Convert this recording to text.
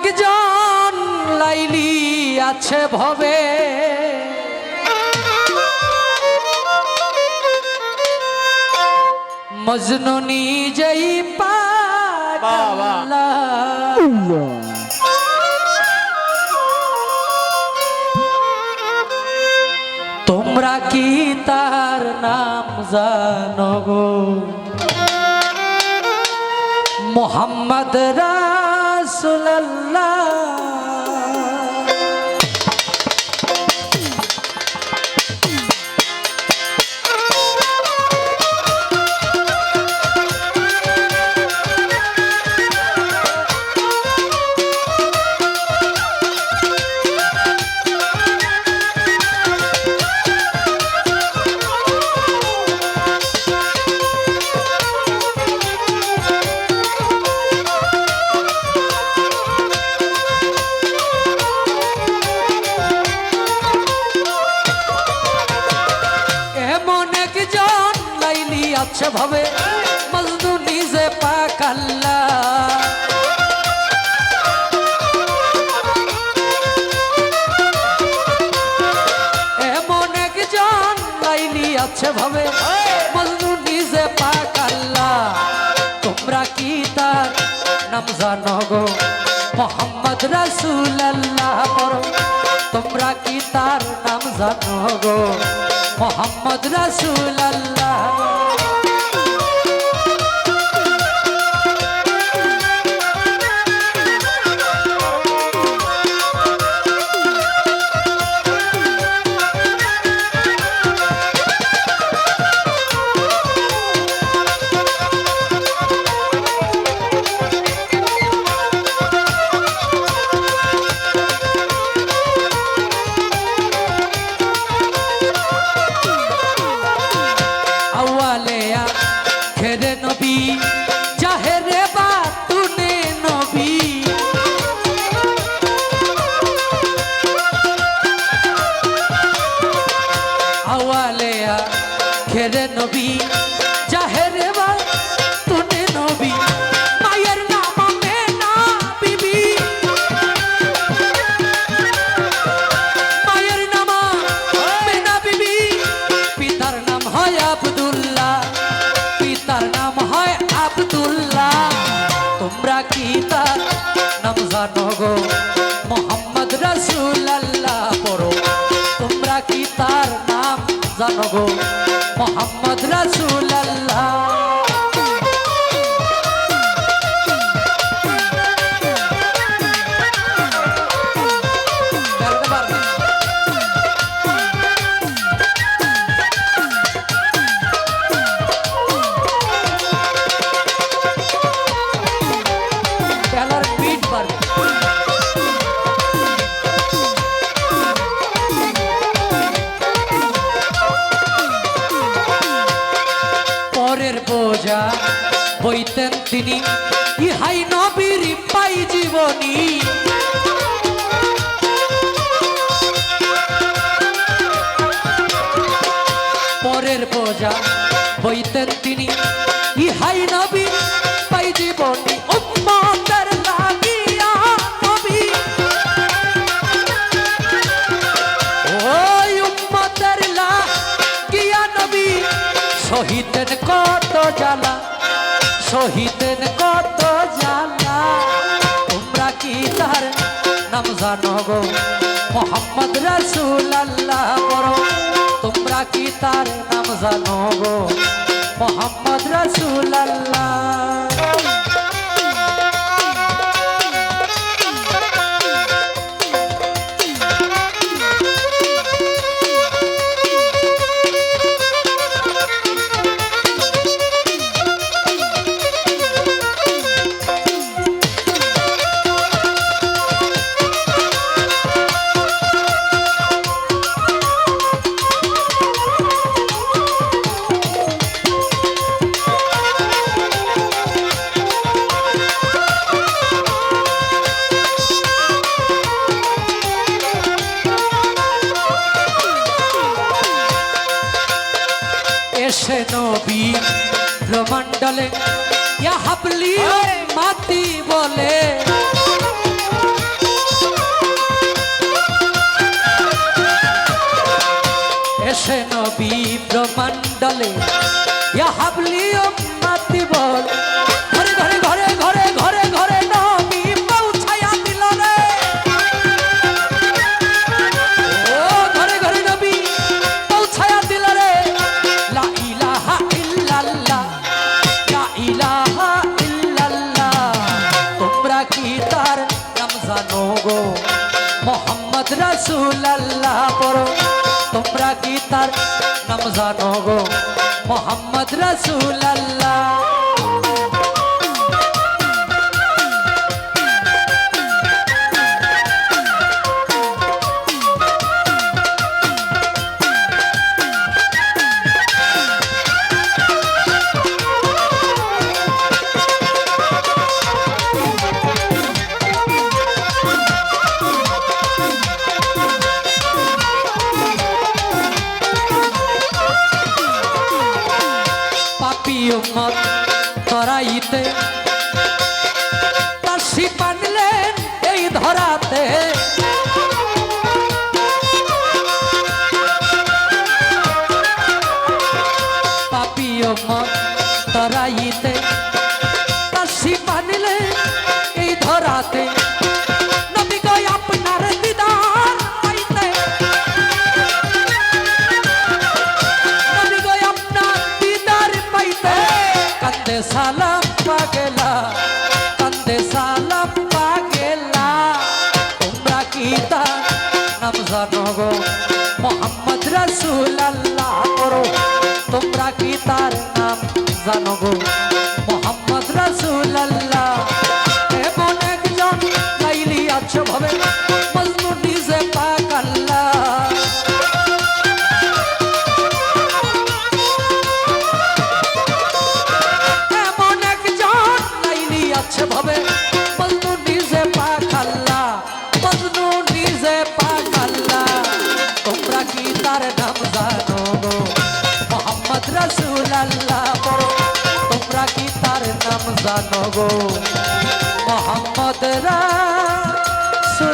একজন লাইলি আছে ভবে মজনু নিজেই পাগল তোমরা কি তার নাম জানো গো মোহাম্মদ রাসূলুল্লাহ আচ্ছা ভাবে মজনু নিজে পাক আল্লাহ এমন একজন লাইলি আছে ভাবে মজনু নিজে পাক আল্লাহ তোমরা কি তার নাম জানো গো মোহাম্মদ রাসূলুল্লাহ পড়ো তোমরা কি তার নাম জানো গো মোহাম্মদ রাসূলুল্লাহ খেরে নবী জাহেরে বা তুনে নবী মায়ের নাম মেনা বিবি মায়ের নাম মেনা বিবি পিতার নাম হয় আব্দুল্লাহ পিতার নাম হয় আব্দুল্লাহ তোমরা কি তার নাম জানো গো মোহাম্মদ রাসূলুল্লাহ পড়ো তোমরা কি তার নাম জানো গো মোহাম্মদ রাসূলুল্লাহ বোঝা বইতেন তিনি ইহাই নবীর পাই জীবনী পরের বোঝা বইতেন তিনি ইহাই নবীর পাই জীবনী উম্মতের লাগিয়া নবী ওই উম্মতের লাগিয়া নবী শহীদের কত জ্বালা শহীদের কত জ্বালা তোমরা কি তার নাম জানো গো মোহাম্মদ রাসূলুল্লাহ পড়ো তোমরা কি তার নাম জানো গো মোহাম্মদ রাসূলুল্লাহ এসে নবী ব্রহ্মাণ্ডলে ইয়া হাবলি মাতি বলে डले या हाबली उम्मती बोल घरे घरे घरे घरे घरे घरे नबी पहुंचाया दिल रे ओ घरे घरे नबी पहुंचाया दिल रे ला इलाहा इल्लल्लाह ला इलाहा इल्लल्लाह তোমরা কি তার নাম জানো গো মোহাম্মদ রাসূলুল্লাহ পড়ো তোমরা কি তার নাম জানো গো মোহাম্মদ রাসূলুল্লাহ উম্মত তরাইতে তাসি পানলেন এই ধরাতে পাপী উম্মত তরাইতে তাসি পানলেন এই ধরাতে নবী গো আপনার দিদার পাইতে নবী গো আপনার দিদার পাইতে कंदे सालाम पागेला कंदे सालाम पागेला तुमरा कीता नाम जानो गो मोहम्मद रसूलुल्लाह करो तुमरा कीतार नाम जानो गो मोहम्मद रसूलुल्लाह एमन एकজন লাইলি আছো ভাবে মজনু নিজে পাগলা ভাবে মজনু নিজে পাগলা মজনু নিজে পাগলা তোমরা কি তার নাম জানো গো মোহাম্মদ রাসূলুল্লাহ পড়ো তোমরা কি তার নাম জানো গো মোহাম্মদ রাসূলুল্লাহ